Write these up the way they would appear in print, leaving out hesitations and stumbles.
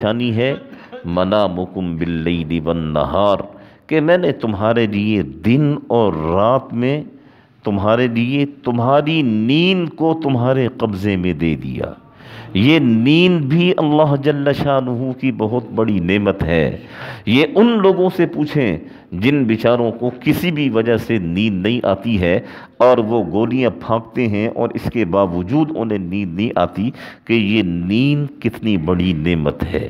نشانی ہے منامکم باللیل والنہار، کہ میں نے تمہارے لیے دن اور رات میں تمہارے لیے تمہاری نیند کو تمہارے قبضے میں دے دیا۔ یہ نیند بھی اللہ جل شانہ کی بہت بڑی نعمت ہے۔ یہ ان لوگوں سے پوچھیں جن بیچاروں کو کسی بھی وجہ سے نیند نہیں آتی ہے اور وہ گولیاں پھانکتے ہیں اور اس کے باوجود انہیں نیند نہیں آتی، کہ یہ نیند کتنی بڑی نعمت ہے۔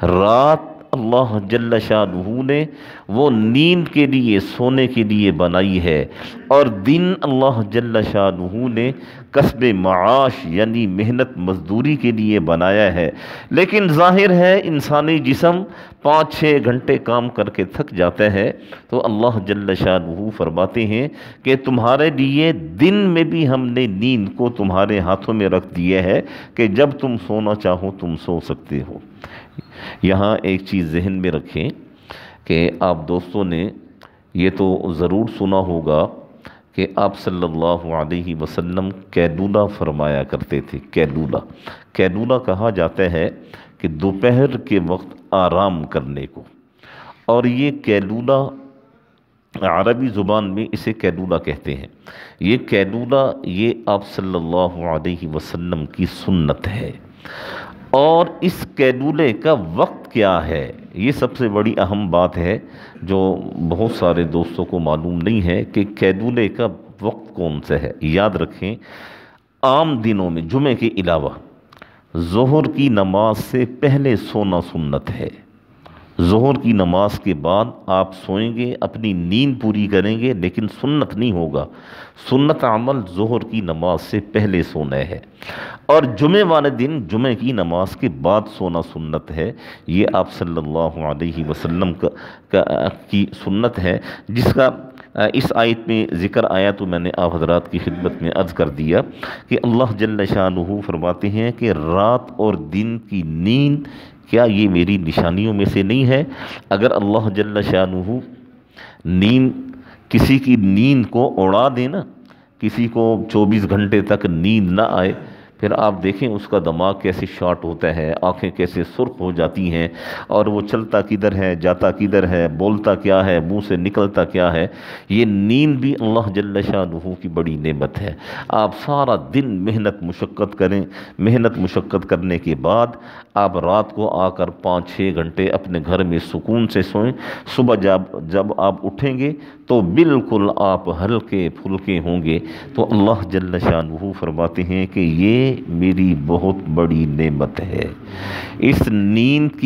رات اللہ جل شانہ نے وہ نیند کے لیے، سونے کے لیے بنائی ہے، اور دن اللہ جل شانہ نے کسب معاش یعنی محنت مزدوری کے لیے بنایا ہے۔ لیکن ظاہر ہے انسانی جسم 5-6 گھنٹے کام کر کے تھک جاتا ہے، تو اللہ جل شانہ فرماتے ہیں کہ تمہارے لیے دن میں بھی ہم نے نیند کو تمہارے ہاتھوں میں رکھ دیا ہے کہ جب تم سونا چاہو تم سو سکتے ہو۔ یہاں ایک چیز ذہن میں رکھیں کہ آپ دوستوں نے یہ تو ضرور سنا ہوگا کہ آپ صلی اللہ علیہ وسلم قیلولہ فرمایا کرتے تھے۔ قیلولہ کہا جاتا ہے کہ دوپہر کے وقت آرام کرنے کو، اور یہ قیلولہ عربی زبان میں اسے قیلولہ کہتے ہیں۔ یہ قیلولہ یہ آپ صلی اللہ علیہ وسلم کی سنت ہے، اور اس قیلولے کا وقت کیا ہے یہ سب سے بڑی اہم بات ہے جو بہت سارے دوستوں کو معلوم نہیں ہے کہ قیلولے کا وقت کون سا ہے۔ یاد رکھیں، عام دنوں میں جمعے کے علاوہ ظہر کی نماز سے پہلے سونا سنت ہے۔ ظہر کی نماز کے بعد آپ سوئیں گے، اپنی نیند پوری کریں گے، لیکن سنت نہیں ہوگا۔ سنت عمل ظہر کی نماز سے پہلے سونا ہے، اور جمعے والے دن جمعے کی نماز کے بعد سونا سنت ہے۔ یہ آپ صلی اللہ علیہ وسلم کی سنت ہے، جس کا اس آیت میں ذکر آیا تو میں نے آپ حضرات کی خدمت میں عرض کر دیا کہ اللہ جل شانہ فرماتے ہیں کہ رات اور دن کی نیند کیا یہ میری نشانیوں میں سے نہیں ہے؟ اگر اللہ جل شانہ کسی کی نیند کو اڑا دے نا، کسی کو 24 گھنٹے تک نیند نہ آئے، پھر آپ دیکھیں اس کا دماغ کیسے شارٹ ہوتا ہے، آنکھیں کیسے سرخ ہو جاتی ہیں، اور وہ چلتا کدھر ہے، جاتا کدھر ہے، بولتا کیا ہے، منہ سے نکلتا کیا ہے۔ یہ نیند بھی اللہ جل شانہ کی بڑی نعمت ہے۔ آپ سارا دن محنت مشقت کریں، محنت مشقت کرنے کے بعد آپ رات کو آ کر 5-6 گھنٹے اپنے گھر میں سکون سے سوئیں۔ صبح جب آپ اٹھیں گے تو بالکل آپ ہلکے پھلکے ہوں گے۔ تو اللہ جل شانہ فرماتے ہیں کہ یہ میری بہت بڑی نعمت ہے۔ اس نیند کی